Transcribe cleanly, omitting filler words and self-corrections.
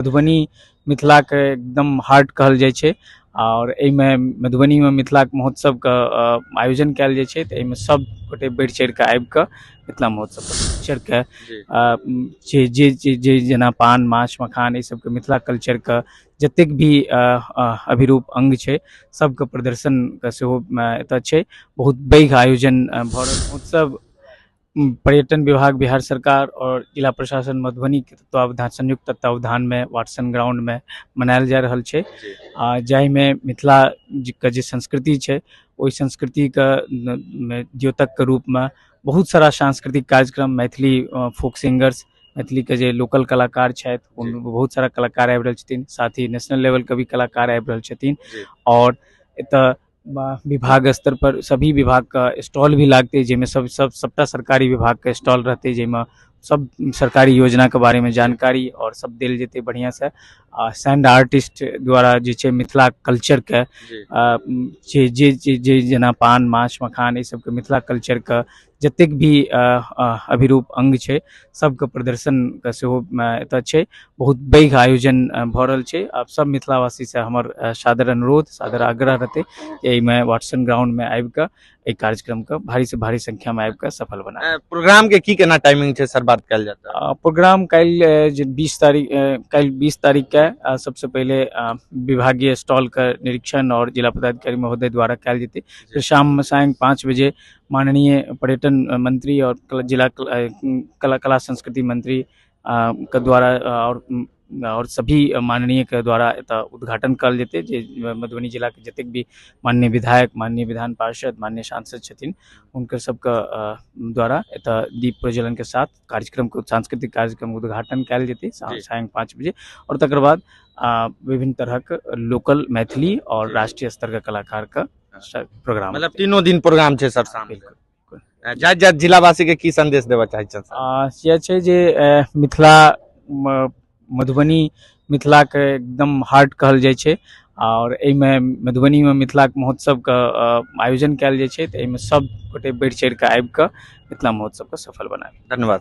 मधुबनी मिथिला के एकदम हार्ट कहल जाइ छै और एहिमे मधुबनी में मिथिला के महोत्सव के आयोजन कयल जाइ छै। तऽ एहिमे सब गोटे बढ़ि चढ़ि कऽ आबि कऽ मिथिला महोत्सव पर चढ़ि के जे जेना पान माछ मखान ई सबके मिथिला कल्चर के जतेक भी अभिरूप अंग छै सबके प्रदर्शन के सेहो एतऽ छै। बहुत पैघ आयोजन भऽ रहल महोत्सव पर्यटन विभाग बिहार सरकार और जिला प्रशासन मधुबनी के तत्वावधान संयुक्त तत्वावधान में वाटसन ग्राउंड में मनायल जा रहल छै। जाहिमे मिथिला के जे संस्कृति छै ओहि संस्कृति के द्योतक के रूप में बहुत सारा सांस्कृतिक कार्यक्रम मैथिली फोक सिंगर्स मैथिली के जे लोकल कलाकार छथि बहुत सारा कलाकार आबि रहल छथिन, साथ ही नेशनल लेवल के भी कलाकार आबि रहल छथिन। और एतऽ विभाग स्तर पर सभी विभाग का स्टॉल भी लागते जिसमें सबटा सरकारी विभाग के स्टॉल रहते जिसमें सब सरकारी योजना के बारे में जानकारी और सब दिल जेते बढ़िया से सैंड आर्टिस्ट द्वारा जे छै मिथिला कल्चर के जे जेना पान माछ मखान ई सबके मिथिला कल्चर के जतेक भी अभिरूप अंग छै सबके प्रदर्शन के सेहो एतऽ छै। बहुत पैघ आयोजन भऽ रहल छै। आब सब मिथिलावासी से हमर सादर अनुरोध सादर आग्रह रहते एहिमे वाटसन ग्राउंड में आबि कऽ एहि कार्यक्रम के भारी से भारी संख्या में आबि कऽ सफल बना। प्रोग्राम के की केना टाइमिंग छै सर बात कयल जाता? प्रोग्राम काल्हि 20 तारीख के सबसे पहले विभागीय स्टॉल का निरीक्षण और जिला पदाधिकारी महोदय द्वारा कयल जेतै। फिर शाम सायं 5 बजे माननीय पर्यटन मंत्री और जिला कला संस्कृति मंत्री के द्वारा और सभी माननीय के द्वारा एतऽ उद्घाटन कल जेतै। जे मधुबनी जिला के जतेक भी माननीय विधायक माननीय विधान पार्षद माननीय सांसद छथिन हुनकर सबके द्वारा एतऽ दीप प्रज्वलन के साथ कार्यक्रम को सांस्कृतिक कार्यक्रम उद्घाटन कयल जेतै सायं 5 बजे। और तकर बाद विभिन्न तरह के लोकल मैथिली और राष्ट्रीय स्तर के कलाकार का प्रोग्राम मतलब तीनों दिन प्रोग्राम छै सर शाम? बिल्कुल। जात जिलावासी के की संदेश देबा चाहै छन सर? यह छै जे मिथिला मधुबनी मिथिला के एकदम हार्ट कहल जाइ छै और एहिमे मधुबनी में मिथिला महोत्सव के आयोजन कयल जाइ छै। तऽ एहिमे सब गोटे बढ़ि चढ़ि कऽ आबि कऽ मिथिला महोत्सव के सफल बनाबी। धन्यवाद।